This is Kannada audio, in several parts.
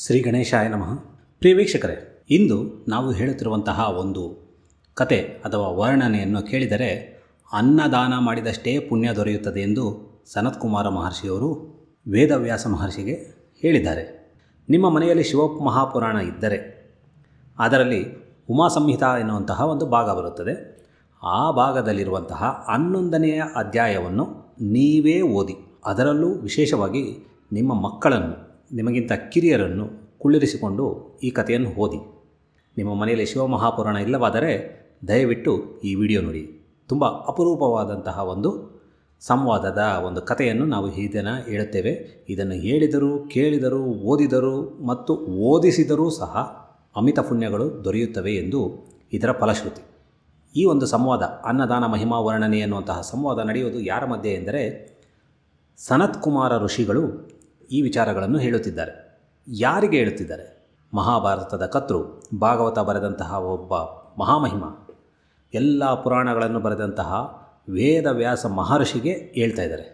ಶ್ರೀ ಗಣೇಶಾಯ ನಮಃ. ಪ್ರಿಯ ವೀಕ್ಷಕರೇ, ಇಂದು ನಾವು ಹೇಳುತ್ತಿರುವಂತಹ ಒಂದು ಕತೆ ಅಥವಾ ವರ್ಣನೆಯನ್ನು ಕೇಳಿದರೆ ಅನ್ನದಾನ ಮಾಡಿದಷ್ಟೇ ಪುಣ್ಯ ದೊರೆಯುತ್ತದೆ ಎಂದು ಸನತ್ಕುಮಾರ ಮಹರ್ಷಿಯವರು ವೇದವ್ಯಾಸ ಮಹರ್ಷಿಗೆ ಹೇಳಿದ್ದಾರೆ. ನಿಮ್ಮ ಮನೆಯಲ್ಲಿ ಶಿವ ಮಹಾಪುರಾಣ ಇದ್ದರೆ ಅದರಲ್ಲಿ ಉಮಾ ಸಂಹಿತ ಎನ್ನುವಂತಹ ಒಂದು ಭಾಗ ಬರುತ್ತದೆ. ಆ ಭಾಗದಲ್ಲಿರುವಂತಹ 11ನೆಯ ಅಧ್ಯಾಯವನ್ನು ನೀವೇ ಓದಿ, ಅದರಲ್ಲೂ ವಿಶೇಷವಾಗಿ ನಿಮ್ಮ ಮಕ್ಕಳನ್ನು, ನಿಮಗಿಂತ ಕಿರಿಯರನ್ನು ಕುಳ್ಳಿರಿಸಿಕೊಂಡು ಈ ಕಥೆಯನ್ನು ಓದಿ. ನಿಮ್ಮ ಮನೆಯಲ್ಲಿ ಶಿವ ಮಹಾಪುರಾಣ ಇಲ್ಲವಾದರೆ ದಯವಿಟ್ಟು ಈ ವಿಡಿಯೋ ನೋಡಿ. ತುಂಬ ಅಪರೂಪವಾದಂತಹ ಒಂದು ಸಂವಾದದ ಒಂದು ಕಥೆಯನ್ನು ನಾವು ಈ ದಿನ ಹೇಳುತ್ತೇವೆ. ಇದನ್ನು ಹೇಳಿದರೂ, ಕೇಳಿದರೂ, ಓದಿದರೂ ಮತ್ತು ಓದಿಸಿದರೂ ಸಹ ಅಮಿತ ಪುಣ್ಯಗಳು ದೊರೆಯುತ್ತವೆ ಎಂದು ಇದರ ಫಲಶ್ರುತಿ. ಈ ಒಂದು ಸಂವಾದ, ಅನ್ನದಾನ ಮಹಿಮಾ ವರ್ಣನೆ ಎನ್ನುವಂತಹ ಸಂವಾದ ನಡೆಯುವುದು ಯಾರ ಮಧ್ಯೆ ಎಂದರೆ, ಸನತ್ಕುಮಾರ ಋಷಿಗಳು ಈ ವಿಚಾರಗಳನ್ನು ಹೇಳುತ್ತಿದ್ದಾರೆ. ಯಾರಿಗೆ ಹೇಳುತ್ತಿದ್ದಾರೆ? ಮಹಾಭಾರತದ ಕರ್ತೃ, ಭಾಗವತ ಬರೆದಂತಹ ಒಬ್ಬ ಮಹಾಮಹಿಮ, ಎಲ್ಲ ಪುರಾಣಗಳನ್ನು ಬರೆದಂತಹ ವೇದವ್ಯಾಸ ಮಹರ್ಷಿಗೆ ಹೇಳ್ತಾ ಇದ್ದಾರೆ.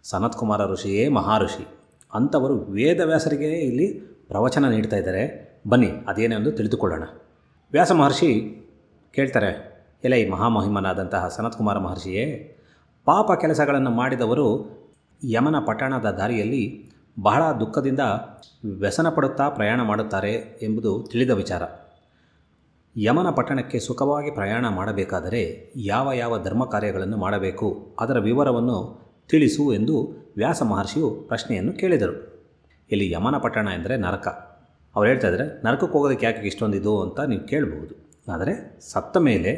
ಸನತ್ಕುಮಾರ ಋಷಿಯೇ ಮಹರ್ಷಿ, ಅಂಥವರು ವೇದವ್ಯಾಸರಿಗೆ ಇಲ್ಲಿ ಪ್ರವಚನ ನೀಡ್ತಾ ಇದ್ದಾರೆ. ಬನ್ನಿ ಅದೇನೆಂದು ತಿಳಿದುಕೊಳ್ಳೋಣ. ವ್ಯಾಸ ಮಹರ್ಷಿ ಕೇಳ್ತಾರೆ, ಎಲೆ ಈ ಮಹಾಮಹಿಮನಾದಂತಹ ಸನತ್ಕುಮಾರ ಮಹರ್ಷಿಯೇ, ಪಾಪ ಕೆಲಸಗಳನ್ನು ಮಾಡಿದವರು ಯಮನ ಪಟ್ಟಣದ ದಾರಿಯಲ್ಲಿ ಬಹಳ ದುಃಖದಿಂದ ವ್ಯಸನ ಪಡುತ್ತಾ ಪ್ರಯಾಣ ಮಾಡುತ್ತಾರೆ ಎಂಬುದು ತಿಳಿದ ವಿಚಾರ. ಯಮನ ಪಟ್ಟಣಕ್ಕೆ ಸುಖವಾಗಿ ಪ್ರಯಾಣ ಮಾಡಬೇಕಾದರೆ ಯಾವ ಯಾವ ಧರ್ಮ ಕಾರ್ಯಗಳನ್ನು ಮಾಡಬೇಕು, ಅದರ ವಿವರವನ್ನು ತಿಳಿಸು ಎಂದು ವ್ಯಾಸ ಮಹರ್ಷಿಯು ಪ್ರಶ್ನೆಯನ್ನು ಕೇಳಿದರು. ಇಲ್ಲಿ ಯಮನ ಪಟ್ಟಣ ಎಂದರೆ ನರಕ. ಅವ್ರು ಹೇಳ್ತಾ ಇದ್ದಾರೆ, ನರಕಕ್ಕೆ ಹೋಗೋದಕ್ಕೆ ಯಾಕೆ ಇಷ್ಟೊಂದಿದು ಅಂತ ನೀವು ಕೇಳಬಹುದು. ಆದರೆ ಸತ್ತ ಮೇಲೆ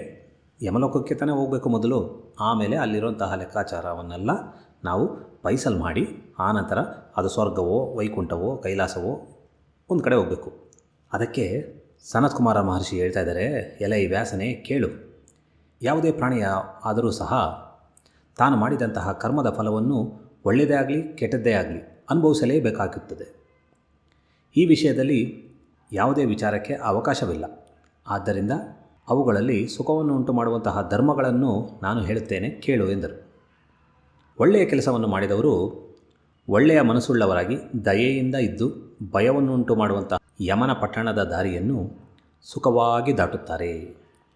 ಯಮಲೋಕಕ್ಕೆ ತಾನೇ ಹೋಗಬೇಕು ಮೊದಲು, ಆಮೇಲೆ ಅಲ್ಲಿರುವಂತಹ ಲೆಕ್ಕಾಚಾರವನ್ನೆಲ್ಲ ನಾವು ಪೈಸಲ್ ಮಾಡಿ ಆನಂತರ ಅದು ಸ್ವರ್ಗವೋ ವೈಕುಂಠವೋ ಕೈಲಾಸವೋ ಒಂದು ಕಡೆ ಹೋಗಬೇಕು. ಅದಕ್ಕೆ ಸನತ್ಕುಮಾರ ಮಹರ್ಷಿ ಹೇಳ್ತಾ ಇದ್ದಾರೆ, ಎಲೆ ಈ ವ್ಯಾಸನೇ ಕೇಳು, ಯಾವುದೇ ಪ್ರಾಣಿಯ ಆದರೂ ಸಹ ತಾನು ಮಾಡಿದಂತಹ ಕರ್ಮದ ಫಲವನ್ನು ಒಳ್ಳೆಯದೇ ಆಗಲಿ ಕೆಟ್ಟದ್ದೇ ಆಗಲಿ ಅನುಭವಿಸಲೇಬೇಕಾಗುತ್ತದೆ. ಈ ವಿಷಯದಲ್ಲಿ ಯಾವುದೇ ವಿಚಾರಕ್ಕೆ ಅವಕಾಶವಿಲ್ಲ. ಆದ್ದರಿಂದ ಅವುಗಳಲ್ಲಿ ಸುಖವನ್ನು ಉಂಟು ಮಾಡುವಂತಹ ಧರ್ಮಗಳನ್ನು ನಾನು ಹೇಳುತ್ತೇನೆ, ಕೇಳು ಎಂದರು. ಒಳ್ಳೆಯ ಕೆಲಸವನ್ನು ಮಾಡಿದವರು ಒಳ್ಳೆಯ ಮನಸ್ಸುಳ್ಳವರಾಗಿ ದಯೆಯಿಂದ ಇದ್ದು ಭಯವನ್ನುಂಟು ಮಾಡುವಂಥ ಯಮನ ಪಟ್ಟಣದ ದಾರಿಯನ್ನು ಸುಖವಾಗಿ ದಾಟುತ್ತಾರೆ.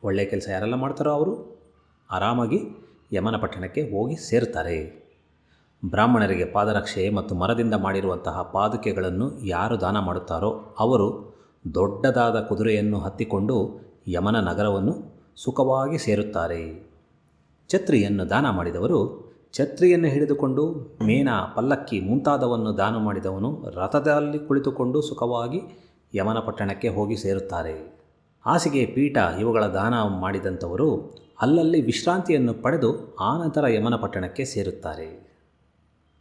ಒಳ್ಳೆಯ ಕೆಲಸ ಯಾರೆಲ್ಲ ಮಾಡ್ತಾರೋ ಅವರು ಆರಾಮಾಗಿ ಯಮನ ಪಟ್ಟಣಕ್ಕೆ ಹೋಗಿ ಸೇರುತ್ತಾರೆ. ಬ್ರಾಹ್ಮಣರಿಗೆ ಪಾದರಕ್ಷೆ ಮತ್ತು ಮರದಿಂದ ಮಾಡಿರುವಂತಹ ಪಾದುಕೆಗಳನ್ನು ಯಾರು ದಾನ ಮಾಡುತ್ತಾರೋ ಅವರು ದೊಡ್ಡದಾದ ಕುದುರೆಯನ್ನು ಹತ್ತಿಕೊಂಡು ಯಮನ ನಗರವನ್ನು ಸುಖವಾಗಿ ಸೇರುತ್ತಾರೆ. ಛತ್ರಿಯನ್ನು ದಾನ ಮಾಡಿದವರು ಛತ್ರಿಯನ್ನು ಹಿಡಿದುಕೊಂಡು ಮೇನ, ಪಲ್ಲಕ್ಕಿ ಮುಂತಾದವನ್ನು ದಾನ ಮಾಡಿದವನು ರಥದಲ್ಲಿ ಕುಳಿತುಕೊಂಡು ಸುಖವಾಗಿ ಯಮನ ಪಟ್ಟಣಕ್ಕೆ ಹೋಗಿ ಸೇರುತ್ತಾರೆ. ಹಾಸಿಗೆ, ಪೀಠ ಇವುಗಳ ದಾನ ಮಾಡಿದಂಥವರು ಅಲ್ಲಲ್ಲಿ ವಿಶ್ರಾಂತಿಯನ್ನು ಪಡೆದು ಆನಂತರ ಯಮನ ಪಟ್ಟಣಕ್ಕೆ ಸೇರುತ್ತಾರೆ.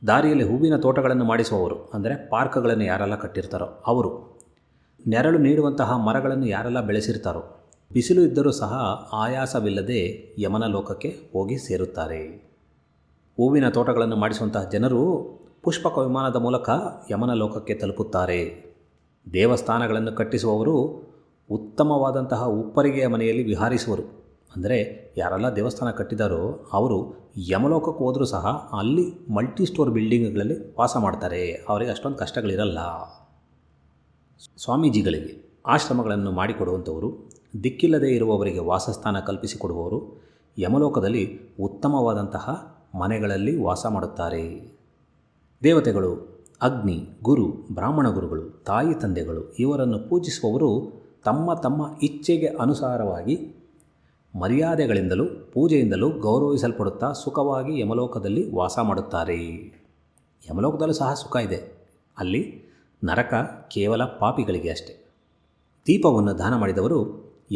ದಾರಿಯಲ್ಲಿ ಹೂವಿನ ತೋಟಗಳನ್ನು ಮಾಡಿಸುವವರು, ಅಂದರೆ ಪಾರ್ಕ್ಗಳನ್ನು ಯಾರೆಲ್ಲ ಕಟ್ಟಿರ್ತಾರೋ ಅವರು, ನೆರಳು ನೀಡುವಂತಹ ಮರಗಳನ್ನು ಯಾರೆಲ್ಲ ಬೆಳೆಸಿರ್ತಾರೋ, ಬಿಸಿಲು ಇದ್ದರೂ ಸಹ ಆಯಾಸವಿಲ್ಲದೆ ಯಮನ ಲೋಕಕ್ಕೆ ಹೋಗಿ ಸೇರುತ್ತಾರೆ. ಹೂವಿನ ತೋಟಗಳನ್ನು ಮಾಡಿಸುವಂತಹ ಜನರು ಪುಷ್ಪಕ ವಿಮಾನದ ಮೂಲಕ ಯಮನ ಲೋಕಕ್ಕೆ ತಲುಪುತ್ತಾರೆ. ದೇವಸ್ಥಾನಗಳನ್ನು ಕಟ್ಟಿಸುವವರು ಉತ್ತಮವಾದಂತಹ ಉಪ್ಪರಿಗೆಯ ಮನೆಯಲ್ಲಿ ವಿಹಾರಿಸುವರು, ಅಂದರೆ ಯಾರೆಲ್ಲ ದೇವಸ್ಥಾನ ಕಟ್ಟಿದಾರೋ ಅವರು ಯಮಲೋಕಕ್ಕೆ ಹೋದರೂ ಸಹ ಅಲ್ಲಿ ಮಲ್ಟಿ ಸ್ಟೋರ್ ಬಿಲ್ಡಿಂಗ್ಗಳಲ್ಲಿ ವಾಸ ಮಾಡ್ತಾರೆ. ಅವರಿಗೆ ಅಷ್ಟೊಂದು ಕಷ್ಟಗಳಿರಲ್ಲ. ಸ್ವಾಮೀಜಿಗಳಿಗೆ ಆಶ್ರಮಗಳನ್ನು ಮಾಡಿಕೊಡುವಂಥವರು, ದಿಕ್ಕಿಲ್ಲದೆ ಇರುವವರಿಗೆ ವಾಸಸ್ಥಾನ ಕಲ್ಪಿಸಿಕೊಡುವವರು ಯಮಲೋಕದಲ್ಲಿ ಉತ್ತಮವಾದಂತಹ ಮನೆಗಳಲ್ಲಿ ವಾಸ ಮಾಡುತ್ತಾರೆ. ದೇವತೆಗಳು, ಅಗ್ನಿ, ಗುರು, ಬ್ರಾಹ್ಮಣ ಗುರುಗಳು, ತಾಯಿ ತಂದೆಗಳು ಇವರನ್ನು ಪೂಜಿಸುವವರು ತಮ್ಮ ತಮ್ಮ ಇಚ್ಛೆಗೆ ಅನುಸಾರವಾಗಿ ಮರ್ಯಾದೆಗಳಿಂದಲೂ ಪೂಜೆಯಿಂದಲೂ ಗೌರವಿಸಲ್ಪಡುತ್ತಾ ಸುಖವಾಗಿ ಯಮಲೋಕದಲ್ಲಿ ವಾಸ ಮಾಡುತ್ತಾರೆ. ಯಮಲೋಕದಲ್ಲೂ ಸಹ ಸುಖ ಇದೆ, ಅಲ್ಲಿ ನರಕ ಕೇವಲ ಪಾಪಿಗಳಿಗೆ ಅಷ್ಟೆ. ದೀಪವನ್ನು ದಾನ ಮಾಡಿದವರು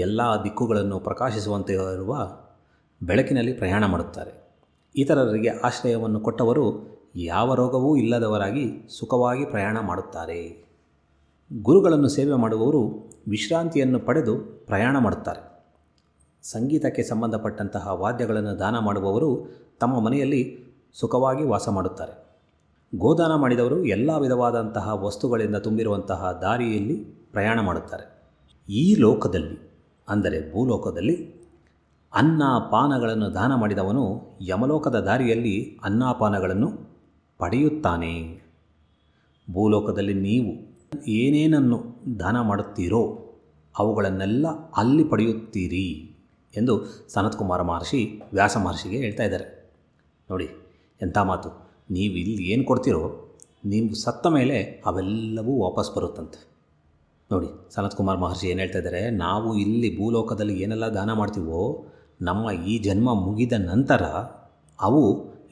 ಎಲ್ಲ ದಿಕ್ಕುಗಳನ್ನು ಪ್ರಕಾಶಿಸುವಂತೆ ಇರುವ ಬೆಳಕಿನಲ್ಲಿ ಪ್ರಯಾಣ ಮಾಡುತ್ತಾರೆ. ಇತರರಿಗೆ ಆಶ್ರಯವನ್ನು ಕೊಟ್ಟವರು ಯಾವ ರೋಗವೂ ಇಲ್ಲದವರಾಗಿ ಸುಖವಾಗಿ ಪ್ರಯಾಣ ಮಾಡುತ್ತಾರೆ. ಗುರುಗಳನ್ನು ಸೇವೆ ಮಾಡುವವರು ವಿಶ್ರಾಂತಿಯನ್ನು ಪಡೆದು ಪ್ರಯಾಣ ಮಾಡುತ್ತಾರೆ. ಸಂಗೀತಕ್ಕೆ ಸಂಬಂಧಪಟ್ಟಂತಹ ವಾದ್ಯಗಳನ್ನು ದಾನ ಮಾಡುವವರು ತಮ್ಮ ಮನೆಯಲ್ಲಿ ಸುಖವಾಗಿ ವಾಸ ಮಾಡುತ್ತಾರೆ. ಗೋದಾನ ಮಾಡಿದವರು ಎಲ್ಲ ವಿಧವಾದಂತಹ ವಸ್ತುಗಳಿಂದ ತುಂಬಿರುವಂತಹ ದಾರಿಯಲ್ಲಿ ಪ್ರಯಾಣ ಮಾಡುತ್ತಾರೆ. ಈ ಲೋಕದಲ್ಲಿ, ಅಂದರೆ ಭೂಲೋಕದಲ್ಲಿ ಅನ್ನಪಾನಗಳನ್ನು ದಾನ ಮಾಡಿದವನು ಯಮಲೋಕದ ದಾರಿಯಲ್ಲಿ ಅನ್ನಪಾನಗಳನ್ನು ಪಡೆಯುತ್ತಾನೆ. ಭೂಲೋಕದಲ್ಲಿ ನೀವು ಏನೇನನ್ನು ದಾನ ಮಾಡುತ್ತೀರೋ ಅವುಗಳನ್ನೆಲ್ಲ ಅಲ್ಲಿ ಪಡೆಯುತ್ತೀರಿ ಎಂದು ಸನತ್ಕುಮಾರ ಮಹರ್ಷಿ ವ್ಯಾಸ ಮಹರ್ಷಿಗೆ ಹೇಳ್ತಾ ಇದ್ದಾರೆ. ನೋಡಿ ಎಂಥ ಮಾತು. ನೀವು ಇಲ್ಲಿ ಏನು ಕೊಡ್ತೀರೋ ನೀವು ಸತ್ತ ಮೇಲೆ ಅವೆಲ್ಲವೂ ವಾಪಸ್ ಬರುತ್ತಂತೆ. ನೋಡಿ ಸನತ್ಕುಮಾರ ಮಹರ್ಷಿ ಏನು ಹೇಳ್ತಾ ಇದ್ದಾರೆ, ನಾವು ಇಲ್ಲಿ ಭೂಲೋಕದಲ್ಲಿ ಏನೆಲ್ಲ ದಾನ ಮಾಡ್ತೀವೋ ನಮ್ಮ ಈ ಜನ್ಮ ಮುಗಿದ ನಂತರ ಅವು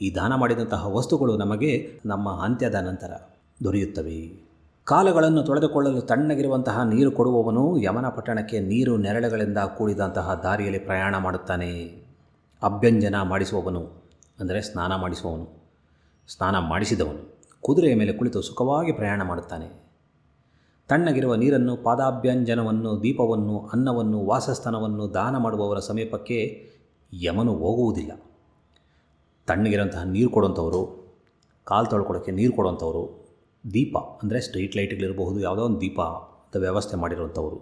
ಈ ದಾನ ಮಾಡಿದಂತಹ ವಸ್ತುಗಳು ನಮಗೆ ನಮ್ಮ ಅಂತ್ಯದ ನಂತರ ದೊರೆಯುತ್ತವೆ. ಕಾಲುಗಳನ್ನು ತೊಳೆದುಕೊಳ್ಳಲು ತಣ್ಣಗಿರುವಂತಹ ನೀರು ಕೊಡುವವನು ಯಮನ ಪಟ್ಟಣಕ್ಕೆ ನೀರು ನೆರಳುಗಳಿಂದ ಕೂಡಿದಂತಹ ದಾರಿಯಲ್ಲಿ ಪ್ರಯಾಣ ಮಾಡುತ್ತಾನೆ. ಅಭ್ಯಂಜನ ಮಾಡಿಸುವವನು ಅಂದರೆ ಸ್ನಾನ ಮಾಡಿಸುವವನು, ಸ್ನಾನ ಮಾಡಿಸಿದವನು ಕುದುರೆಯ ಮೇಲೆ ಕುಳಿತು ಸುಖವಾಗಿ ಪ್ರಯಾಣ ಮಾಡುತ್ತಾನೆ. ತಣ್ಣಗಿರುವ ನೀರನ್ನು, ಪಾದಾಭ್ಯಂಜನವನ್ನು, ದೀಪವನ್ನು, ಅನ್ನವನ್ನು, ವಾಸಸ್ಥಾನವನ್ನು ದಾನ ಮಾಡುವವರ ಸಮೀಪಕ್ಕೆ ಯಮನು ಹೋಗುವುದಿಲ್ಲ. ತಣ್ಣಗಿರೋಂತಹ ನೀರು ಕೊಡುವಂಥವರು, ಕಾಲು ತೊಳ್ಕೊಳ್ಳೋಕ್ಕೆ ನೀರು ಕೊಡುವಂಥವರು, ದೀಪ ಅಂದರೆ ಸ್ಟ್ರೀಟ್ ಲೈಟ್ಗಳಿರಬಹುದು, ಯಾವುದೋ ಒಂದು ದೀಪ ಅಂತ ವ್ಯವಸ್ಥೆ ಮಾಡಿರುವಂಥವರು,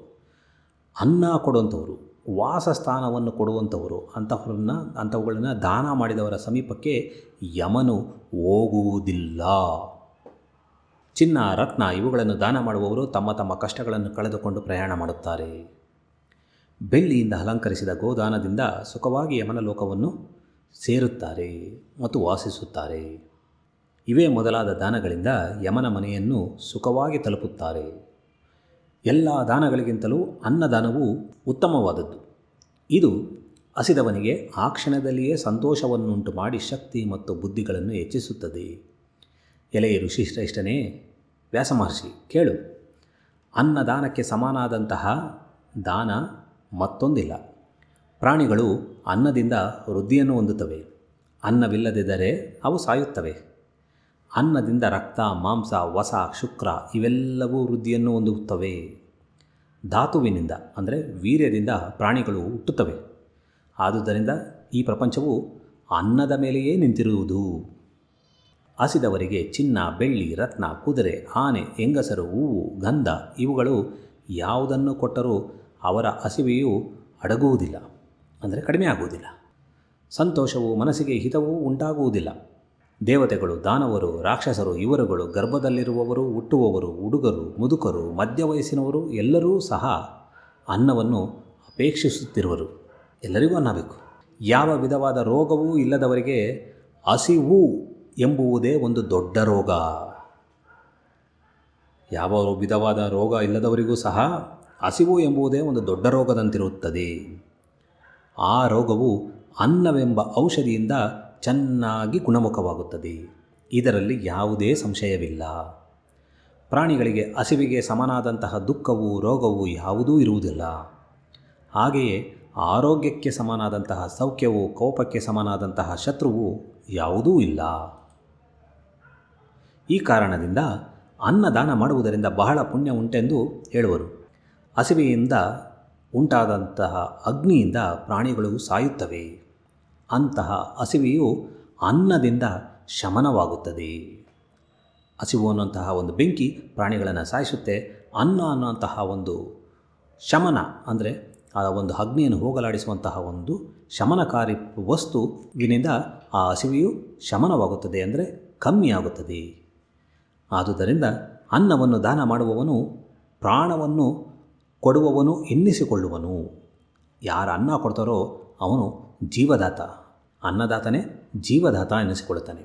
ಅನ್ನ ಕೊಡುವಂಥವರು, ವಾಸಸ್ಥಾನವನ್ನು ಕೊಡುವಂಥವರು ಅಂಥವುಗಳನ್ನು ದಾನ ಮಾಡಿದವರ ಸಮೀಪಕ್ಕೆ ಯಮನು ಹೋಗುವುದಿಲ್ಲ. ಚಿನ್ನ, ರತ್ನ ಇವುಗಳನ್ನು ದಾನ ಮಾಡುವವರು ತಮ್ಮ ತಮ್ಮ ಕಷ್ಟಗಳನ್ನು ಕಳೆದುಕೊಂಡು ಪ್ರಯಾಣ ಮಾಡುತ್ತಾರೆ. ಬೆಳ್ಳಿಯಿಂದ ಅಲಂಕರಿಸಿದ ಗೋದಾನದಿಂದ ಸುಖವಾಗಿ ಯಮನ ಲೋಕವನ್ನು ಸೇರುತ್ತಾರೆ ಮತ್ತು ವಾಸಿಸುತ್ತಾರೆ. ಇವೇ ಮೊದಲಾದ ದಾನಗಳಿಂದ ಯಮನ ಮನೆಯನ್ನು ಸುಖವಾಗಿ ತಲುಪುತ್ತಾರೆ. ಎಲ್ಲ ದಾನಗಳಿಗಿಂತಲೂ ಅನ್ನದಾನವು ಉತ್ತಮವಾದದ್ದು. ಇದು ಹಸಿದವನಿಗೆ ಆ ಕ್ಷಣದಲ್ಲಿಯೇ ಸಂತೋಷವನ್ನುಂಟು ಮಾಡಿ ಶಕ್ತಿ ಮತ್ತು ಬುದ್ಧಿಗಳನ್ನು ಹೆಚ್ಚಿಸುತ್ತದೆ. ಎಲೆ ಋಷಿಶ್ರೇಷ್ಠನೇ, ವ್ಯಾಸ ಮಹರ್ಷಿ ಕೇಳು, ಅನ್ನದಾನಕ್ಕೆ ಸಮನಾದಂತಹ ದಾನ ಮತ್ತೊಂದಿಲ್ಲ. ಪ್ರಾಣಿಗಳು ಅನ್ನದಿಂದ ವೃದ್ಧಿಯನ್ನು ಹೊಂದುತ್ತವೆ. ಅನ್ನವಿಲ್ಲದಿದ್ದರೆ ಅವು ಸಾಯುತ್ತವೆ. ಅನ್ನದಿಂದ ರಕ್ತ, ಮಾಂಸ, ವಸ, ಶುಕ್ರ ಇವೆಲ್ಲವೂ ವೃದ್ಧಿಯನ್ನು ಹೊಂದುತ್ತವೆ. ಧಾತುವಿನಿಂದ ಅಂದರೆ ವೀರ್ಯದಿಂದ ಪ್ರಾಣಿಗಳು ಹುಟ್ಟುತ್ತವೆ. ಆದುದರಿಂದ ಈ ಪ್ರಪಂಚವು ಅನ್ನದ ಮೇಲೆಯೇ ನಿಂತಿರುವುದು. ಹಸಿದವರಿಗೆ ಚಿನ್ನ, ಬೆಳ್ಳಿ, ರತ್ನ, ಕುದುರೆ, ಆನೆ, ಹೆಂಗಸರು, ಹೂವು, ಗಂಧ ಇವುಗಳು ಯಾವುದನ್ನು ಕೊಟ್ಟರೂ ಅವರ ಹಸಿವೆಯು ಅಡಗುವುದಿಲ್ಲ, ಅಂದರೆ ಕಡಿಮೆ ಆಗುವುದಿಲ್ಲ. ಸಂತೋಷವು ಮನಸ್ಸಿಗೆ ಹಿತವೂ ಉಂಟಾಗುವುದಿಲ್ಲ. ದೇವತೆಗಳು, ದಾನವರು, ರಾಕ್ಷಸರು ಇವರುಗಳು, ಗರ್ಭದಲ್ಲಿರುವವರು, ಹುಟ್ಟುವವರು, ಹುಡುಗರು, ಮುದುಕರು, ಮಧ್ಯವಯಸ್ಸಿನವರು ಎಲ್ಲರೂ ಸಹ ಅನ್ನವನ್ನು ಅಪೇಕ್ಷಿಸುತ್ತಿರುವರು. ಎಲ್ಲರಿಗೂ ಅನ್ನ ಬೇಕು. ಯಾವ ವಿಧವಾದ ರೋಗವೂ ಇಲ್ಲದವರಿಗೆ ಹಸಿವು ಎಂಬುವುದೇ ಒಂದು ದೊಡ್ಡ ರೋಗ. ಯಾವ ವಿಧವಾದ ರೋಗ ಇಲ್ಲದವರಿಗೂ ಸಹ ಹಸಿವು ಎಂಬುದೇ ಒಂದು ದೊಡ್ಡ ರೋಗದಂತಿರುತ್ತದೆ. ಆ ರೋಗವು ಅನ್ನವೆಂಬ ಔಷಧಿಯಿಂದ ಚೆನ್ನಾಗಿ ಗುಣಮುಖವಾಗುತ್ತದೆ. ಇದರಲ್ಲಿ ಯಾವುದೇ ಸಂಶಯವಿಲ್ಲ. ಪ್ರಾಣಿಗಳಿಗೆ ಹಸಿವಿಗೆ ಸಮನಾದಂತಹ ದುಃಖವು, ರೋಗವು ಯಾವುದೂ ಇರುವುದಿಲ್ಲ. ಹಾಗೆಯೇ ಆರೋಗ್ಯಕ್ಕೆ ಸಮನಾದಂತಹ ಸೌಖ್ಯವು, ಕೋಪಕ್ಕೆ ಸಮನಾದಂತಹ ಶತ್ರುವು ಯಾವುದೂ ಇಲ್ಲ. ಈ ಕಾರಣದಿಂದ ಅನ್ನದಾನ ಮಾಡುವುದರಿಂದ ಬಹಳ ಪುಣ್ಯ ಉಂಟೆಂದು ಹೇಳುವರು. ಹಸಿವೆಯಿಂದ ಉಂಟಾದಂತಹ ಅಗ್ನಿಯಿಂದ ಪ್ರಾಣಿಗಳು ಸಾಯುತ್ತವೆ. ಅಂತಹ ಹಸಿವೆಯು ಅನ್ನದಿಂದ ಶಮನವಾಗುತ್ತದೆ. ಹಸಿವು ಅನ್ನುವಂತಹ ಒಂದು ಬೆಂಕಿ ಪ್ರಾಣಿಗಳನ್ನು ಸಾಯಿಸುತ್ತೆ. ಅನ್ನ ಅನ್ನುವಂತಹ ಒಂದು ಶಮನ ಅಂದರೆ ಆ ಒಂದು ಅಗ್ನಿಯನ್ನು ಹೋಗಲಾಡಿಸುವಂತಹ ಒಂದು ಶಮನಕಾರಿ ವಸ್ತುವಿನಿಂದ ಆ ಹಸಿವೆಯು ಶಮನವಾಗುತ್ತದೆ, ಅಂದರೆ ಕಮ್ಮಿಯಾಗುತ್ತದೆ. ಆದುದರಿಂದ ಅನ್ನವನ್ನು ದಾನ ಮಾಡುವವನು ಪ್ರಾಣವನ್ನು ಕೊಡುವವನು ಎನ್ನಿಸಿಕೊಳ್ಳುವನು. ಯಾರು ಅನ್ನ ಕೊಡ್ತಾರೋ ಅವನು ಜೀವದಾತ, ಅನ್ನದಾತನೇ ಜೀವದಾತ ಎನ್ನಿಸಿಕೊಳ್ಳುತ್ತಾನೆ.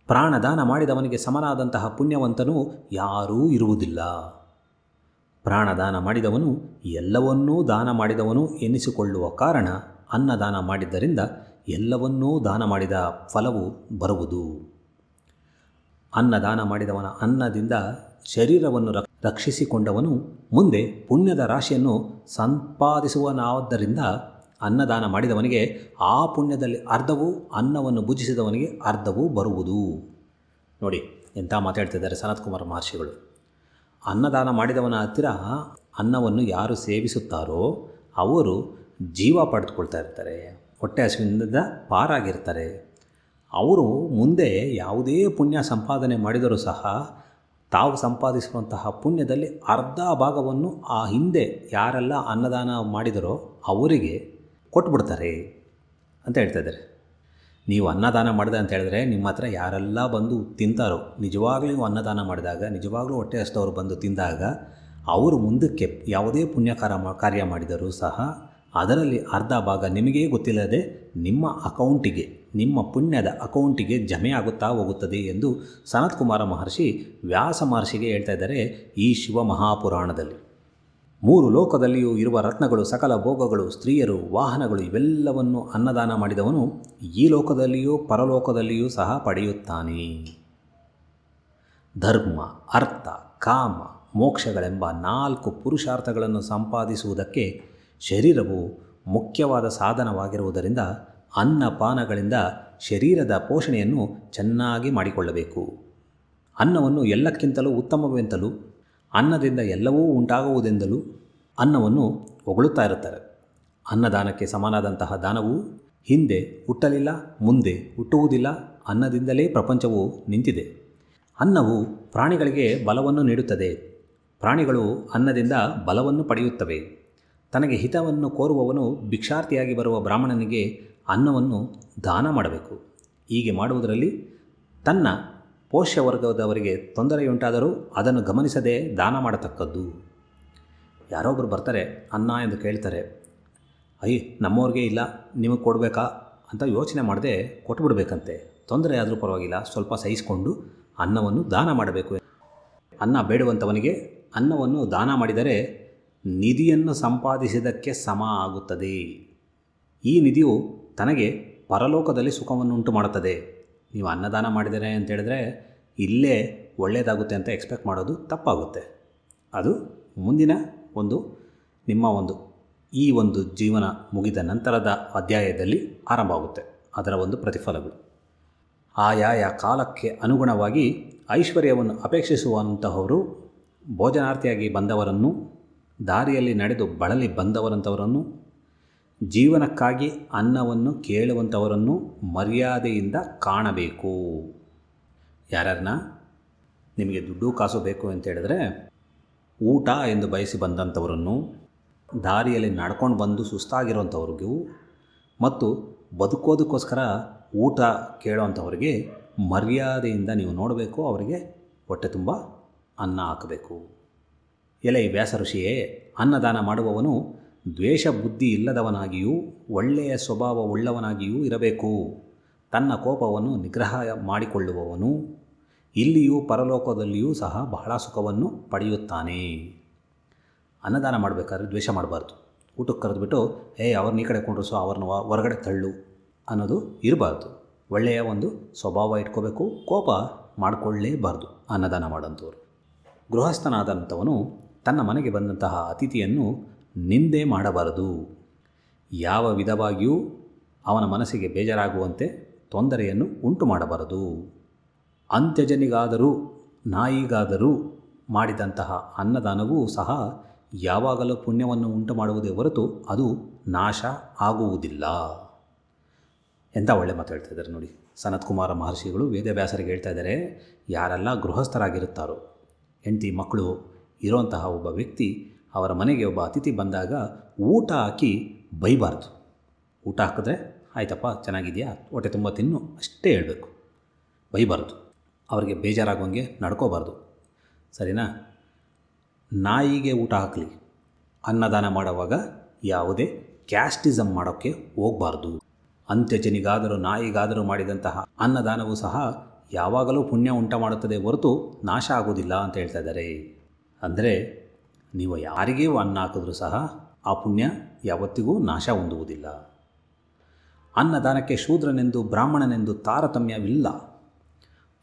ಪ್ರಾಣದಾನ ಮಾಡಿದವನಿಗೆ ಸಮನಾದಂತಹ ಪುಣ್ಯವಂತನು ಯಾರೂ ಇರುವುದಿಲ್ಲ. ಪ್ರಾಣದಾನ ಮಾಡಿದವನು ಎಲ್ಲವನ್ನೂ ದಾನ ಮಾಡಿದವನು ಎನ್ನಿಸಿಕೊಳ್ಳುವ ಕಾರಣ ಅನ್ನದಾನ ಮಾಡಿದ್ದರಿಂದ ಎಲ್ಲವನ್ನೂ ದಾನ ಮಾಡಿದ ಫಲವು ಬರುವುದು. ಅನ್ನದಾನ ಮಾಡಿದವನ ಅನ್ನದಿಂದ ಶರೀರವನ್ನು ರಕ್ಷಿಸಿಕೊಂಡವನು ಮುಂದೆ ಪುಣ್ಯದ ರಾಶಿಯನ್ನು ಸಂಪಾದಿಸುವನಾದ್ದರಿಂದ ಅನ್ನದಾನ ಮಾಡಿದವನಿಗೆ ಆ ಪುಣ್ಯದಲ್ಲಿ ಅರ್ಧವು, ಅನ್ನವನ್ನು ಭುಜಿಸಿದವನಿಗೆ ಅರ್ಧವೂ ಬರುವುದು. ನೋಡಿ ಎಂಥ ಮಾತಾಡ್ತಿದ್ದಾರೆ ಸನತ್ಕುಮಾರ ಮಹರ್ಷಿಗಳು. ಅನ್ನದಾನ ಮಾಡಿದವನ ಹತ್ತಿರ ಅನ್ನವನ್ನು ಯಾರು ಸೇವಿಸುತ್ತಾರೋ ಅವರು ಜೀವ ಪಡೆದುಕೊಳ್ತಾ ಇರ್ತಾರೆ, ಹೊಟ್ಟೆ ಹಸಿವಿನಿಂದ ಪಾರಾಗಿರ್ತಾರೆ. ಅವರು ಮುಂದೆ ಯಾವುದೇ ಪುಣ್ಯ ಸಂಪಾದನೆ ಮಾಡಿದರೂ ಸಹ ತಾವು ಸಂಪಾದಿಸುವಂತಹ ಪುಣ್ಯದಲ್ಲಿ ಅರ್ಧ ಭಾಗವನ್ನು ಆ ಹಿಂದೆ ಯಾರೆಲ್ಲ ಅನ್ನದಾನ ಮಾಡಿದರೋ ಅವರಿಗೆ ಕೊಟ್ಬಿಡ್ತಾರೆ ಅಂತ ಹೇಳ್ತಾ ಇದ್ದಾರೆ. ನೀವು ಅನ್ನದಾನ ಮಾಡಿದೆ ಅಂತ ಹೇಳಿದ್ರೆ ನಿಮ್ಮ ಹತ್ರ ಯಾರೆಲ್ಲ ಬಂದು ತಿಂತಾರೋ, ನಿಜವಾಗ್ಲೂ ನೀವು ಅನ್ನದಾನ ಮಾಡಿದಾಗ, ನಿಜವಾಗ್ಲೂ ಹೊಟ್ಟೆ ಹಸಿದವರು ಬಂದು ತಿಂದಾಗ, ಅವರು ಮುಂದಕ್ಕೆ ಯಾವುದೇ ಕಾರ್ಯ ಮಾಡಿದರೂ ಸಹ ಅದರಲ್ಲಿ ಅರ್ಧ ಭಾಗ ನಿಮಗೇ ಗೊತ್ತಿಲ್ಲದೆ ನಿಮ್ಮ ಅಕೌಂಟಿಗೆ, ನಿಮ್ಮ ಪುಣ್ಯದ ಅಕೌಂಟಿಗೆ ಜಮೆ ಆಗುತ್ತಾ ಹೋಗುತ್ತದೆ ಎಂದು ಸನತ್ಕುಮಾರ ಮಹರ್ಷಿ ವ್ಯಾಸ ಮಹರ್ಷಿಗೆ ಹೇಳ್ತಾ ಇದ್ದಾರೆ ಈ ಶಿವ ಮಹಾಪುರಾಣದಲ್ಲಿ. 3 ಲೋಕದಲ್ಲಿಯೂ ಇರುವ ರತ್ನಗಳು, ಸಕಲ ಭೋಗಗಳು, ಸ್ತ್ರೀಯರು, ವಾಹನಗಳು ಇವೆಲ್ಲವನ್ನು ಅನ್ನದಾನ ಮಾಡಿದವನು ಈ ಲೋಕದಲ್ಲಿಯೂ ಪರಲೋಕದಲ್ಲಿಯೂ ಸಹ ಪಡೆಯುತ್ತಾನೆ. ಧರ್ಮ, ಅರ್ಥ, ಕಾಮ, ಮೋಕ್ಷಗಳೆಂಬ 4 ಪುರುಷಾರ್ಥಗಳನ್ನು ಸಂಪಾದಿಸುವುದಕ್ಕೆ ಶರೀರವು ಮುಖ್ಯವಾದ ಸಾಧನವಾಗಿರುವುದರಿಂದ ಅನ್ನಪಾನಗಳಿಂದ ಶರೀರದ ಪೋಷಣೆಯನ್ನು ಚೆನ್ನಾಗಿ ಮಾಡಿಕೊಳ್ಳಬೇಕು. ಅನ್ನವನ್ನು ಎಲ್ಲಕ್ಕಿಂತಲೂ ಉತ್ತಮವೆಂತಲೂ, ಅನ್ನದಿಂದ ಎಲ್ಲವೂ ಉಂಟಾಗುವುದೆಂದಲೂ ಅನ್ನವನ್ನು ಹೊಗಳುತ್ತಾ ಇರುತ್ತಾರೆ. ಅನ್ನದಾನಕ್ಕೆ ಸಮನಾದಂತಹ ದಾನವು ಹಿಂದೆ ಹುಟ್ಟಲಿಲ್ಲ, ಮುಂದೆ ಹುಟ್ಟುವುದಿಲ್ಲ. ಅನ್ನದಿಂದಲೇ ಪ್ರಪಂಚವು ನಿಂತಿದೆ. ಅನ್ನವು ಪ್ರಾಣಿಗಳಿಗೆ ಬಲವನ್ನು ನೀಡುತ್ತದೆ. ಪ್ರಾಣಿಗಳು ಅನ್ನದಿಂದ ಬಲವನ್ನು ಪಡೆಯುತ್ತವೆ. ತನಗೆ ಹಿತವನ್ನು ಕೋರುವವನು ಭಿಕ್ಷಾರ್ಥಿಯಾಗಿ ಬರುವ ಬ್ರಾಹ್ಮಣನಿಗೆ ಅನ್ನವನ್ನು ದಾನ ಮಾಡಬೇಕು. ಹೀಗೆ ಮಾಡುವುದರಲ್ಲಿ ತನ್ನ ಪೋಷ್ಯವರ್ಗದವರಿಗೆ ತೊಂದರೆಯುಂಟಾದರೂ ಅದನ್ನು ಗಮನಿಸದೆ ದಾನ ಮಾಡತಕ್ಕದ್ದು. ಯಾರೊಬ್ಬರು ಬರ್ತಾರೆ, ಅನ್ನ ಎಂದು ಕೇಳ್ತಾರೆ. ನಮ್ಮವ್ರಿಗೆ ಇಲ್ಲ, ನಿಮಗೆ ಕೊಡಬೇಕಾ ಅಂತ ಯೋಚನೆ ಮಾಡದೆ ಕೊಟ್ಬಿಡ್ಬೇಕಂತೆ. ತೊಂದರೆ ಆದರೂ ಪರವಾಗಿಲ್ಲ, ಸ್ವಲ್ಪ ಸಹಿಸಿಕೊಂಡು ಅನ್ನವನ್ನು ದಾನ ಮಾಡಬೇಕು. ಅನ್ನ ಬೇಡುವಂಥವನಿಗೆ ಅನ್ನವನ್ನು ದಾನ ಮಾಡಿದರೆ ನಿಧಿಯನ್ನು ಸಂಪಾದಿಸಿದ್ದಕ್ಕೆ ಸಮ ಆಗುತ್ತದೆ. ಈ ನಿಧಿಯು ತನಗೆ ಪರಲೋಕದಲ್ಲಿ ಸುಖವನ್ನು ಉಂಟು ಮಾಡುತ್ತದೆ. ನೀವು ಅನ್ನದಾನ ಮಾಡಿದರೆ ಅಂತ ಹೇಳಿದ್ರೆ ಇಲ್ಲೇ ಒಳ್ಳೆಯದಾಗುತ್ತೆ ಅಂತ ಎಕ್ಸ್ಪೆಕ್ಟ್ ಮಾಡೋದು ತಪ್ಪಾಗುತ್ತೆ. ಅದು ಮುಂದಿನ ಈ ಒಂದು ಜೀವನ ಮುಗಿದ ನಂತರದ ಅಧ್ಯಾಯದಲ್ಲಿ ಆರಂಭವಾಗುತ್ತೆ. ಅದರ ಒಂದು ಪ್ರತಿಫಲಗಳು ಆಯಾಯ ಕಾಲಕ್ಕೆ ಅನುಗುಣವಾಗಿ ಐಶ್ವರ್ಯವನ್ನು ಅಪೇಕ್ಷಿಸುವಂತಹವರು ಭೋಜನಾರ್ಥಿಯಾಗಿ ಬಂದವರನ್ನು, ದಾರಿಯಲ್ಲಿ ನಡೆದು ಬಳಲಿ ಬಂದವರಂಥವರನ್ನು, ಜೀವನಕ್ಕಾಗಿ ಅನ್ನವನ್ನು ಕೇಳುವಂಥವರನ್ನು ಮರ್ಯಾದೆಯಿಂದ ಕಾಣಬೇಕು. ಯಾರನ್ನ ನಿಮಗೆ ದುಡ್ಡು ಕಾಸು ಬೇಕು ಅಂತ ಹೇಳಿದ್ರೆ ಊಟ ಎಂದು ಬಯಸಿ ಬಂದಂಥವರನ್ನು, ದಾರಿಯಲ್ಲಿ ನಡ್ಕೊಂಡು ಬಂದು ಸುಸ್ತಾಗಿರೋಂಥವ್ರಿಗೂ ಮತ್ತು ಬದುಕೋದಕ್ಕೋಸ್ಕರ ಊಟ ಕೇಳೋವಂಥವ್ರಿಗೆ ಮರ್ಯಾದೆಯಿಂದ ನೀವು ನೋಡಬೇಕು. ಅವರಿಗೆ ಹೊಟ್ಟೆ ತುಂಬ ಅನ್ನ ಹಾಕಬೇಕು. ಎಲೆ ವ್ಯಾಸ ಋಷಿಯೇ, ಅನ್ನದಾನ ಮಾಡುವವನು ದ್ವೇಷ ಬುದ್ಧಿ ಇಲ್ಲದವನಾಗಿಯೂ ಒಳ್ಳೆಯ ಸ್ವಭಾವವುಳ್ಳವನಾಗಿಯೂ ಇರಬೇಕು. ತನ್ನ ಕೋಪವನ್ನು ನಿಗ್ರಹ ಮಾಡಿಕೊಳ್ಳುವವನು ಇಲ್ಲಿಯೂ ಪರಲೋಕದಲ್ಲಿಯೂ ಸಹ ಬಹಳ ಸುಖವನ್ನು ಪಡೆಯುತ್ತಾನೆ. ಅನ್ನದಾನ ಮಾಡಬೇಕಾದ್ರೆ ದ್ವೇಷ ಮಾಡಬಾರ್ದು. ಊಟಕ್ಕೆ ಕರೆದುಬಿಟ್ಟು ಅವ್ರನ್ನ ಈ ಕಡೆ ಕೊಂಡ್ರಿಸೋ, ಅವ್ರನ್ನ ಹೊರಗಡೆ ತಳ್ಳು ಅನ್ನೋದು ಇರಬಾರ್ದು. ಒಳ್ಳೆಯ ಒಂದು ಸ್ವಭಾವ ಇಟ್ಕೋಬೇಕು. ಕೋಪ ಮಾಡಿಕೊಳ್ಳೇಬಾರ್ದು ಅನ್ನದಾನ ಮಾಡೋಂಥವ್ರು. ಗೃಹಸ್ಥನಾದಂಥವನು ತನ್ನ ಮನೆಗೆ ಬಂದಂತಹ ಅತಿಥಿಯನ್ನು ನಿಂದೆ ಮಾಡಬಾರದು. ಯಾವ ವಿಧವಾಗಿಯೂ ಅವನ ಮನಸ್ಸಿಗೆ ಬೇಜಾರಾಗುವಂತೆ ತೊಂದರೆಯನ್ನು ಉಂಟು ಮಾಡಬಾರದು. ಅಂತ್ಯಜನಿಗಾದರೂ ನಾಯಿಗಾದರೂ ಮಾಡಿದಂತಹ ಅನ್ನದಾನವೂ ಸಹ ಯಾವಾಗಲೂ ಪುಣ್ಯವನ್ನು ಉಂಟು ಮಾಡುವುದೇ ಹೊರತು ಅದು ನಾಶ ಆಗುವುದಿಲ್ಲ. ಎಂಥ ಒಳ್ಳೆ ಮಾತು ಹೇಳ್ತಾ ಇದ್ದಾರೆ ನೋಡಿ. ಸನತ್ಕುಮಾರ ಮಹರ್ಷಿಗಳು ವೇದವ್ಯಾಸರಿಗೆ ಹೇಳ್ತಾ ಇದ್ದಾರೆ, ಯಾರೆಲ್ಲ ಗೃಹಸ್ಥರಾಗಿರುತ್ತಾರೋ, ಹೆಂಡತಿ ಮಕ್ಕಳು ಇರೋಂತಹ ಒಬ್ಬ ವ್ಯಕ್ತಿ ಅವರ ಮನೆಗೆ ಒಬ್ಬ ಅತಿಥಿ ಬಂದಾಗ ಊಟ ಹಾಕಿ ಬೈಬಾರ್ದು. ಊಟ ಹಾಕಿದ್ರೆ ಆಯ್ತಪ್ಪ ಚೆನ್ನಾಗಿದೆಯಾ, ಹೊಟ್ಟೆ ತುಂಬ ತಿನ್ನು ಅಷ್ಟೇ ಹೇಳಬೇಕು, ಬೈಬಾರ್ದು. ಅವರಿಗೆ ಬೇಜಾರಾಗೋಂಗೆ ನಡ್ಕೋಬಾರ್ದು. ಸರಿನಾ? ನಾಯಿಗೆ ಊಟ ಹಾಕಲಿ, ಅನ್ನದಾನ ಮಾಡುವಾಗ ಯಾವುದೇ ಕ್ಯಾಸ್ಟಿಸಮ್ ಮಾಡೋಕ್ಕೆ ಹೋಗಬಾರ್ದು. ಅಂತ್ಯಜನಿಗಾದರೂ ನಾಯಿಗಾದರೂ ಮಾಡಿದಂತಹ ಅನ್ನದಾನವೂ ಸಹ ಯಾವಾಗಲೂ ಪುಣ್ಯ ಉಂಟು ಮಾಡುತ್ತದೆ ಹೊರತು ನಾಶ ಆಗೋದಿಲ್ಲ ಅಂತ ಹೇಳ್ತಾ ಇದ್ದಾರೆ. ಅಂದರೆ ನೀವು ಯಾರಿಗೇ ಅನ್ನ ಹಾಕಿದ್ರೂ ಸಹ ಆ ಪುಣ್ಯ ಯಾವತ್ತಿಗೂ ನಾಶ ಹೊಂದುವುದಿಲ್ಲ. ಅನ್ನದಾನಕ್ಕೆ ಶೂದ್ರನೆಂದು ಬ್ರಾಹ್ಮಣನೆಂದು ತಾರತಮ್ಯವಿಲ್ಲ.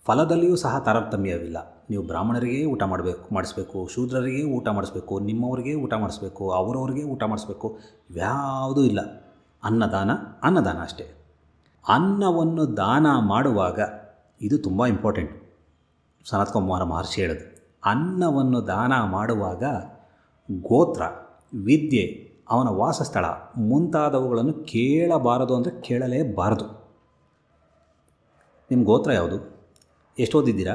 ಫಲದಲ್ಲಿಯೂ ಸಹ ತಾರತಮ್ಯವಿಲ್ಲ. ನೀವು ಬ್ರಾಹ್ಮಣರಿಗೆ ಊಟ ಮಾಡಿಸ್ಬೇಕು, ಶೂದ್ರರಿಗೆ ಊಟ ಮಾಡಿಸ್ಬೇಕು, ನಿಮ್ಮವರಿಗೆ ಊಟ ಮಾಡಿಸ್ಬೇಕು, ಅವರವ್ರಿಗೆ ಊಟ ಮಾಡಿಸ್ಬೇಕು, ಯಾವುದೂ ಇಲ್ಲ. ಅನ್ನದಾನ ಅಷ್ಟೇ. ಅನ್ನವನ್ನು ದಾನ ಮಾಡುವಾಗ ಇದು ತುಂಬ ಇಂಪಾರ್ಟೆಂಟ್. ಸನತ್ಕುಮಾರ ಮಹರ್ಷಿ ಹೇಳೋದು, ಅನ್ನವನ್ನು ದಾನ ಮಾಡುವಾಗ ಗೋತ್ರ, ವಿದ್ಯೆ, ಅವನ ವಾಸಸ್ಥಳ ಮುಂತಾದವುಗಳನ್ನು ಕೇಳಬಾರದು ಅಂದರೆ ಕೇಳಲೇಬಾರದು. ನಿಮ್ಮ ಗೋತ್ರ ಯಾವುದು, ಎಷ್ಟು ಓದಿದ್ದೀರಾ,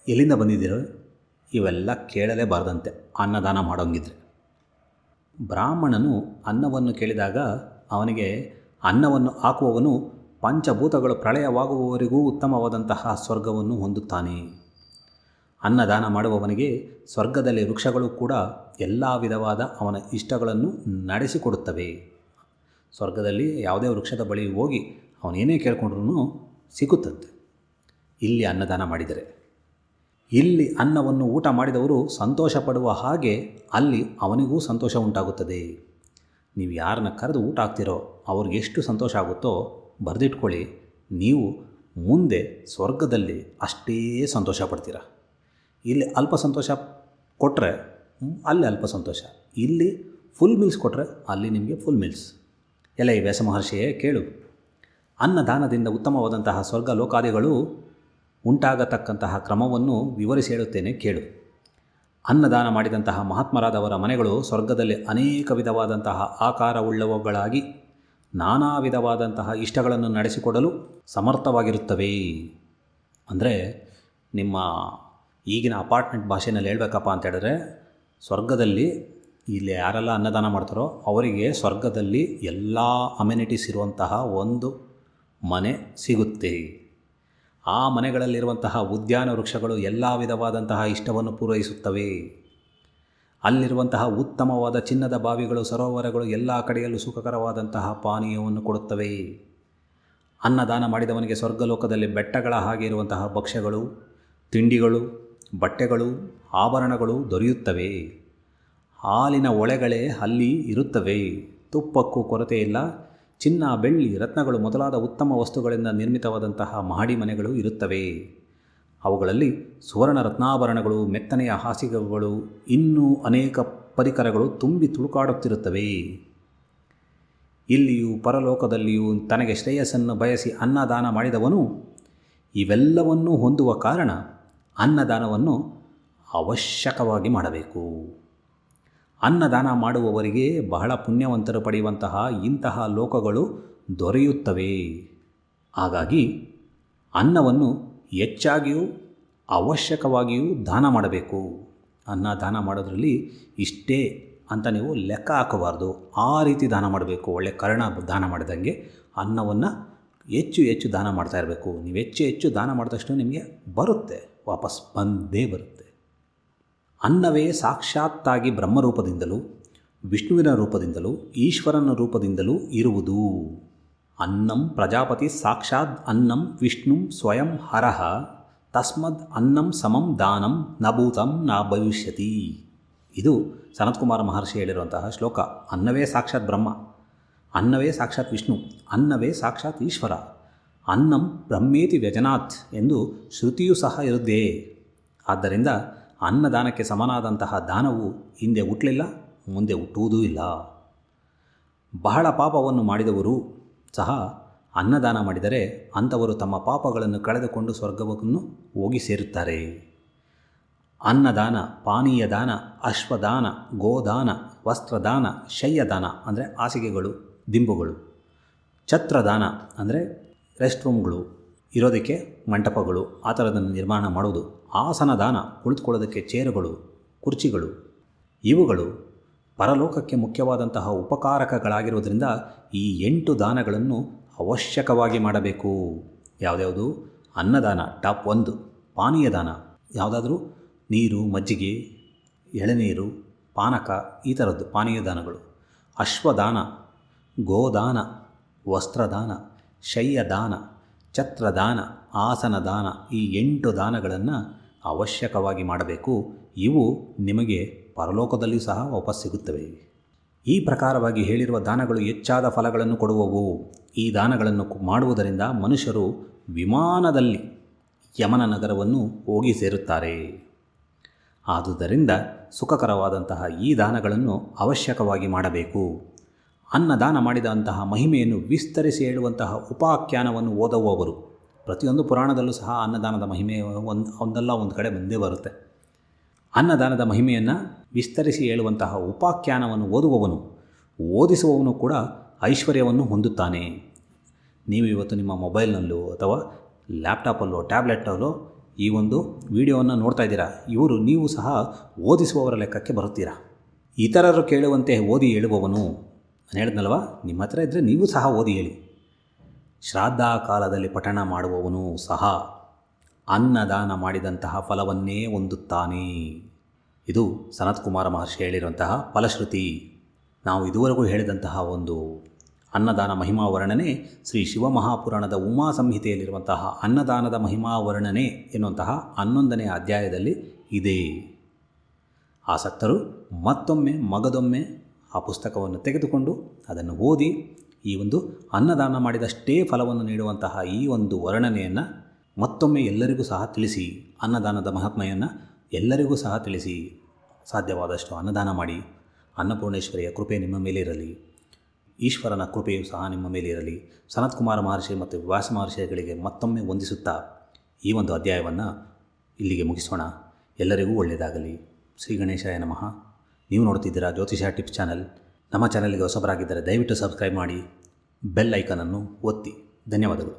ಎಲ್ಲಿಂದ ಬಂದಿದ್ದೀರೋ, ಇವೆಲ್ಲ ಕೇಳಲೇಬಾರ್ದಂತೆ ಅನ್ನದಾನ ಮಾಡೋಂಗಿದ್ರೆ. ಬ್ರಾಹ್ಮಣನು ಅನ್ನವನ್ನು ಕೇಳಿದಾಗ ಅವನಿಗೆ ಅನ್ನವನ್ನು ಹಾಕುವವನು ಪಂಚಭೂತಗಳು ಪ್ರಳಯವಾಗುವವರೆಗೂ ಉತ್ತಮವಾದಂತಹ ಸ್ವರ್ಗವನ್ನು ಹೊಂದುತ್ತಾನೆ. ಅನ್ನದಾನ ಮಾಡುವವನಿಗೆ ಸ್ವರ್ಗದಲ್ಲಿ ವೃಕ್ಷಗಳು ಕೂಡ ಎಲ್ಲ ವಿಧವಾದ ಅವನ ಇಷ್ಟಗಳನ್ನು ನಡೆಸಿಕೊಡುತ್ತವೆ. ಸ್ವರ್ಗದಲ್ಲಿ ಯಾವುದೇ ವೃಕ್ಷದ ಬಳಿ ಹೋಗಿ ಅವನೇನೇ ಕೇಳ್ಕೊಂಡ್ರೂ ಸಿಗುತ್ತಂತೆ ಇಲ್ಲಿ ಅನ್ನದಾನ ಮಾಡಿದರೆ. ಇಲ್ಲಿ ಅನ್ನವನ್ನು ಊಟ ಮಾಡಿದವರು ಸಂತೋಷ ಪಡುವ ಹಾಗೆ ಅಲ್ಲಿ ಅವನಿಗೂ ಸಂತೋಷ ಉಂಟಾಗುತ್ತದೆ. ನೀವು ಯಾರನ್ನ ಕರೆದು ಊಟ ಹಾಕ್ತಿರೋ ಅವ್ರಿಗೆ ಎಷ್ಟು ಸಂತೋಷ ಆಗುತ್ತೋ ಬರೆದಿಟ್ಕೊಳ್ಳಿ, ನೀವು ಮುಂದೆ ಸ್ವರ್ಗದಲ್ಲಿ ಅಷ್ಟೇ ಸಂತೋಷ ಪಡ್ತೀರ. ಇಲ್ಲಿ ಅಲ್ಪ ಸಂತೋಷ ಕೊಟ್ಟರೆ ಅಲ್ಲಿ ಅಲ್ಪ ಸಂತೋಷ, ಇಲ್ಲಿ ಫುಲ್ ಮೀಲ್ಸ್ ಕೊಟ್ಟರೆ ಅಲ್ಲಿ ನಿಮಗೆ ಫುಲ್ ಮೀಲ್ಸ್. ಎಲ್ಲ ಈ ವ್ಯಾಸ ಮಹರ್ಷಿಯೇ ಕೇಳು, ಅನ್ನದಾನದಿಂದ ಉತ್ತಮವಾದಂತಹ ಸ್ವರ್ಗ ಲೋಕಾದಿಗಳು ಉಂಟಾಗತಕ್ಕಂತಹ ಕ್ರಮವನ್ನು ವಿವರಿಸಿ ಹೇಳುತ್ತೇನೆ ಕೇಳು. ಅನ್ನದಾನ ಮಾಡಿದಂತಹ ಮಹಾತ್ಮರಾದವರ ಮನೆಗಳು ಸ್ವರ್ಗದಲ್ಲಿ ಅನೇಕ ವಿಧವಾದಂತಹ ಆಕಾರವುಳ್ಳವುಗಳಾಗಿ ನಾನಾ ವಿಧವಾದಂತಹ ಇಷ್ಟಗಳನ್ನು ನಡೆಸಿಕೊಡಲು ಸಮರ್ಥವಾಗಿರುತ್ತವೆ. ಅಂದರೆ ನಿಮ್ಮ ಈಗಿನ ಅಪಾರ್ಟ್ಮೆಂಟ್ ಭಾಷೆಯಲ್ಲಿ ಹೇಳಬೇಕಪ್ಪ ಅಂತ ಹೇಳಿದ್ರೆ, ಸ್ವರ್ಗದಲ್ಲಿ ಇಲ್ಲಿ ಯಾರೆಲ್ಲ ಅನ್ನದಾನ ಮಾಡ್ತಾರೋ ಅವರಿಗೆ ಸ್ವರ್ಗದಲ್ಲಿ ಎಲ್ಲ ಅಮ್ಯುನಿಟೀಸ್ ಇರುವಂತಹ ಒಂದು ಮನೆ ಸಿಗುತ್ತೆ. ಆ ಮನೆಗಳಲ್ಲಿರುವಂತಹ ಉದ್ಯಾನ ವೃಕ್ಷಗಳು ಎಲ್ಲ ವಿಧವಾದಂತಹ ಇಷ್ಟವನ್ನು ಪೂರೈಸುತ್ತವೆ. ಅಲ್ಲಿರುವಂತಹ ಉತ್ತಮವಾದ ಚಿನ್ನದ ಬಾವಿಗಳು, ಸರೋವರಗಳು ಎಲ್ಲ ಕಡೆಯಲ್ಲೂ ಸುಖಕರವಾದಂತಹ ಪಾನೀಯವನ್ನು ಕೊಡುತ್ತವೆ. ಅನ್ನದಾನ ಮಾಡಿದವನಿಗೆ ಸ್ವರ್ಗಲೋಕದಲ್ಲಿ ಬೆಟ್ಟಗಳ ಹಾಗೆ ಇರುವಂತಹ ಭಕ್ಷ್ಯಗಳು, ತಿಂಡಿಗಳು, ಬಟ್ಟೆಗಳು, ಆಭರಣಗಳು ದೊರೆಯುತ್ತವೆ. ಹಾಲಿನ ಒಳೆಗಳೇ ಅಲ್ಲಿ ಇರುತ್ತವೆ. ತುಪ್ಪಕ್ಕೂ ಕೊರತೆ ಇಲ್ಲ. ಚಿನ್ನ, ಬೆಳ್ಳಿ, ರತ್ನಗಳು ಮೊದಲಾದ ಉತ್ತಮ ವಸ್ತುಗಳಿಂದ ನಿರ್ಮಿತವಾದಂತಹ ಮಹಡಿ ಮನೆಗಳು ಇರುತ್ತವೆ. ಅವುಗಳಲ್ಲಿ ಸುವರ್ಣ ರತ್ನಾಭರಣಗಳು, ಮೆತ್ತನೆಯ ಹಾಸಿಗೆಗಳು, ಇನ್ನೂ ಅನೇಕ ಪರಿಕರಗಳು ತುಂಬಿ ತುಳುಕಾಡುತ್ತಿರುತ್ತವೆ. ಇಲ್ಲಿಯೂ ಪರಲೋಕದಲ್ಲಿಯೂ ತನಗೆ ಶ್ರೇಯಸ್ಸನ್ನು ಬಯಸಿ ಅನ್ನದಾನ ಮಾಡಿದವನು ಇವೆಲ್ಲವನ್ನೂ ಹೊಂದುವ ಕಾರಣ ಅನ್ನದಾನವನ್ನು ಅವಶ್ಯಕವಾಗಿ ಮಾಡಬೇಕು. ಅನ್ನದಾನ ಮಾಡುವವರಿಗೆ ಬಹಳ ಪುಣ್ಯವಂತರು ಪಡೆಯುವಂತಹ ಇಂತಹ ಲೋಕಗಳು ದೊರೆಯುತ್ತವೆ. ಹಾಗಾಗಿ ಅನ್ನವನ್ನು ಹೆಚ್ಚಾಗಿಯೂ ಅವಶ್ಯಕವಾಗಿಯೂ ದಾನ ಮಾಡಬೇಕು. ಅನ್ನ ದಾನ ಮಾಡೋದ್ರಲ್ಲಿ ಇಷ್ಟೇ ಅಂತ ನೀವು ಲೆಕ್ಕ ಹಾಕಬಾರ್ದು. ಆ ರೀತಿ ದಾನ ಮಾಡಬೇಕು. ಒಳ್ಳೆ ಕರ್ಣ ದಾನ ಮಾಡಿದಂಗೆ ಅನ್ನವನ್ನು ಹೆಚ್ಚು ಹೆಚ್ಚು ದಾನ ಮಾಡ್ತಾ ಇರಬೇಕು. ನೀವು ಹೆಚ್ಚು ಹೆಚ್ಚು ದಾನ ಮಾಡಿದಷ್ಟು ನಿಮಗೆ ಬರುತ್ತೆ, ವಾಪಸ್ ಬಂದೇ ಬರುತ್ತೆ. ಅನ್ನವೇ ಸಾಕ್ಷಾತ್ತಾಗಿ ಬ್ರಹ್ಮರೂಪದಿಂದಲೂ ವಿಷ್ಣುವಿನ ರೂಪದಿಂದಲೂ ಈಶ್ವರನ ರೂಪದಿಂದಲೂ ಇರುವುದು. ಅನ್ನಂ ಪ್ರಜಾಪತಿ ಸಾಕ್ಷಾತ್ ಅನ್ನಂ ವಿಷ್ಣು ಸ್ವಯಂ ಹರಃ ತಸ್ಮದ್ ಅನ್ನಂ ಸಮಂ ದಾನಂ ನ ಭೂತಂ ನ ಭವಿಷ್ಯತಿ. ಇದು ಸನತ್ಕುಮಾರ ಮಹರ್ಷಿ ಹೇಳಿರುವಂತಹ ಶ್ಲೋಕ. ಅನ್ನವೇ ಸಾಕ್ಷಾತ್ ಬ್ರಹ್ಮ, ಅನ್ನವೇ ಸಾಕ್ಷಾತ್ ವಿಷ್ಣು, ಅನ್ನವೇ ಸಾಕ್ಷಾತ್ ಈಶ್ವರ, ಅನ್ನಂ ಬ್ರಹ್ಮೇತಿ ವ್ಯಜನಾತ್ ಎಂದು ಶ್ರುತಿಯೂ ಸಹ ಇರುತ್ತದೆ. ಆದ್ದರಿಂದ ಅನ್ನದಾನಕ್ಕೆ ಸಮನಾದಂತಹ ದಾನವು ಹಿಂದೆ ಹುಟ್ಟಲಿಲ್ಲ, ಮುಂದೆ ಹುಟ್ಟುವುದೂ ಇಲ್ಲ. ಬಹಳ ಪಾಪವನ್ನು ಮಾಡಿದವರು ಸಹ ಅನ್ನದಾನ ಮಾಡಿದರೆ ಅಂಥವರು ತಮ್ಮ ಪಾಪಗಳನ್ನು ಕಳೆದುಕೊಂಡು ಸ್ವರ್ಗವನ್ನು ಹೋಗಿ ಸೇರುತ್ತಾರೆ. ಅನ್ನದಾನ, ಪಾನೀಯ ದಾನ, ಅಶ್ವದಾನ, ಗೋದಾನ, ವಸ್ತ್ರದಾನ, ಶಯ್ಯದಾನ ಅಂದರೆ ಹಾಸಿಗೆಗಳು, ದಿಂಬುಗಳು, ಛತ್ರದಾನ ಅಂದರೆ ರೆಸ್ಟ್ ರೂಮ್ಗಳು, ಇರೋದಕ್ಕೆ ಮಂಟಪಗಳು, ಆ ಥರದನ್ನು ನಿರ್ಮಾಣ ಮಾಡುವುದು, ಆಸನ ದಾನ, ಕುಳಿತುಕೊಳ್ಳೋದಕ್ಕೆ ಚೇರುಗಳು, ಕುರ್ಚಿಗಳು, ಇವುಗಳು ಪರಲೋಕಕ್ಕೆ ಮುಖ್ಯವಾದಂತಹ ಉಪಕಾರಕಗಳಾಗಿರುವುದರಿಂದ ಈ 8 ದಾನಗಳನ್ನು ಅವಶ್ಯಕವಾಗಿ ಮಾಡಬೇಕು. ಯಾವುದ್ಯಾವುದು? ಅನ್ನದಾನ ಟಾಪ್ 1, ಪಾನೀಯ ದಾನ ಯಾವುದಾದ್ರೂ ನೀರು, ಮಜ್ಜಿಗೆ, ಎಳನೀರು, ಪಾನಕ ಈ ಥರದ್ದು ಪಾನೀಯ ದಾನಗಳು, ಅಶ್ವದಾನ, ಗೋದಾನ, ವಸ್ತ್ರದಾನ, ಶಯ್ಯದಾನ, ಛತ್ರದಾನ, ಆಸನ ದಾನ, ಈ 8 ದಾನಗಳನ್ನು ಅವಶ್ಯಕವಾಗಿ ಮಾಡಬೇಕು. ಇವು ನಿಮಗೆ ಪರಲೋಕದಲ್ಲಿಯೂ ಸಹ ವಾಪಸ್ ಸಿಗುತ್ತವೆ. ಈ ಪ್ರಕಾರವಾಗಿ ಹೇಳಿರುವ ದಾನಗಳು ಹೆಚ್ಚಾದ ಫಲಗಳನ್ನು ಕೊಡುವವು. ಈ ದಾನಗಳನ್ನು ಮಾಡುವುದರಿಂದ ಮನುಷ್ಯರು ವಿಮಾನದಲ್ಲಿ ಯಮನ ನಗರವನ್ನು ಹೋಗಿ ಸೇರುತ್ತಾರೆ. ಆದುದರಿಂದ ಸುಖಕರವಾದಂತಹ ಈ ದಾನಗಳನ್ನು ಅವಶ್ಯಕವಾಗಿ ಮಾಡಬೇಕು. ಅನ್ನದಾನ ಮಾಡಿದಂತಹ ಮಹಿಮೆಯನ್ನು ವಿಸ್ತರಿಸಿ ಹೇಳುವಂತಹ ಉಪಾಖ್ಯಾನವನ್ನು ಓದುವವರು, ಪ್ರತಿಯೊಂದು ಪುರಾಣದಲ್ಲೂ ಸಹ ಅನ್ನದಾನದ ಮಹಿಮೆ ಒಂದಲ್ಲ ಒಂದು ಕಡೆ ಬಂದೇ ಬರುತ್ತೆ. ಅನ್ನದಾನದ ಮಹಿಮೆಯನ್ನು ವಿಸ್ತರಿಸಿ ಹೇಳುವಂತಹ ಉಪಾಖ್ಯಾನವನ್ನು ಓದುವವನು, ಓದಿಸುವವನು ಕೂಡ ಐಶ್ವರ್ಯವನ್ನು ಹೊಂದುತ್ತಾನೆ. ನೀವು ಇವತ್ತು ನಿಮ್ಮ ಮೊಬೈಲ್ನಲ್ಲೋ ಅಥವಾ ಲ್ಯಾಪ್ಟಾಪಲ್ಲೋ ಟ್ಯಾಬ್ಲೆಟಲ್ಲೋ ಈ ಒಂದು ವಿಡಿಯೋವನ್ನು ನೋಡ್ತಾ ಇದ್ದೀರಾ. ನೀವು ಸಹ ಓದಿಸುವವರ ಲೆಕ್ಕಕ್ಕೆ ಬರುತ್ತೀರಾ. ಇತರರು ಕೇಳುವಂತೆ ಓದಿ ಹೇಳುವವನು, ನಾನು ಹೇಳಿದ್ನಲ್ವ, ನಿಮ್ಮ ಹತ್ರ ಇದ್ದರೆ ನೀವು ಸಹ ಓದಿ ಹೇಳಿ. ಶ್ರಾದ್ದ ಕಾಲದಲ್ಲಿ ಪಠಣ ಮಾಡುವವನು ಸಹ ಅನ್ನದಾನ ಮಾಡಿದಂತಹ ಫಲವನ್ನೇ ಹೊಂದುತ್ತಾನೆ. ಇದು ಸನತ್ಕುಮಾರ ಮಹರ್ಷಿ ಹೇಳಿರುವಂತಹ ಫಲಶ್ರುತಿ. ನಾವು ಇದುವರೆಗೂ ಹೇಳಿದಂತಹ ಒಂದು ಅನ್ನದಾನ ಮಹಿಮಾ ವರ್ಣನೆ ಶ್ರೀ ಶಿವಮಹಾಪುರಾಣದ ಉಮಾ ಸಂಹಿತೆಯಲ್ಲಿರುವಂತಹ ಅನ್ನದಾನದ ಮಹಿಮಾ ವರ್ಣನೆ ಎನ್ನುವಂತಹ 11ನೇ ಅಧ್ಯಾಯದಲ್ಲಿ ಇದೆ. ಆಸಕ್ತರು ಮತ್ತೊಮ್ಮೆ ಮಗದೊಮ್ಮೆ ಆ ಪುಸ್ತಕವನ್ನು ತೆಗೆದುಕೊಂಡು ಅದನ್ನು ಓದಿ ಈ ಒಂದು ಅನ್ನದಾನ ಮಾಡಿದಷ್ಟೇ ಫಲವನ್ನು ನೀಡುವಂತಹ ಈ ಒಂದು ವರ್ಣನೆಯನ್ನು ಮತ್ತೊಮ್ಮೆ ಎಲ್ಲರಿಗೂ ಸಹ ತಿಳಿಸಿ. ಅನ್ನದಾನದ ಮಹಾತ್ಮೆಯನ್ನು ಎಲ್ಲರಿಗೂ ಸಹ ತಿಳಿಸಿ. ಸಾಧ್ಯವಾದಷ್ಟು ಅನ್ನದಾನ ಮಾಡಿ. ಅನ್ನಪೂರ್ಣೇಶ್ವರಿಯ ಕೃಪೆ ನಿಮ್ಮ ಮೇಲೆ ಇರಲಿ. ಈಶ್ವರನ ಕೃಪೆಯು ಸಹ ನಿಮ್ಮ ಮೇಲೆ ಇರಲಿ. ಸನತ್ಕುಮಾರ ಮಹರ್ಷಿ ಮತ್ತು ವ್ಯಾಸ ಮಹರ್ಷಿಗಳಿಗೆ ಮತ್ತೊಮ್ಮೆ ವಂದಿಸುತ್ತಾ ಈ ಒಂದು ಅಧ್ಯಾಯವನ್ನು ಇಲ್ಲಿಗೆ ಮುಗಿಸೋಣ. ಎಲ್ಲರಿಗೂ ಒಳ್ಳೆಯದಾಗಲಿ. ಶ್ರೀ ಗಣೇಶಾಯ ನಮಃ. ನೀವು ನೋಡ್ತಿದ್ದೀರಾ ಜ್ಯೋತಿಷ ಟಿಪ್ಸ್ ಚಾನಲ್. ನಮ್ಮ ಚಾನಲ್ಗೆ ಹೊಸಬರಾಗಿದ್ದರೆ ದಯವಿಟ್ಟು ಸಬ್ಸ್ಕ್ರೈಬ್ ಮಾಡಿ, ಬೆಲ್ ಐಕನನ್ನು ಒತ್ತಿ. ಧನ್ಯವಾದಗಳು.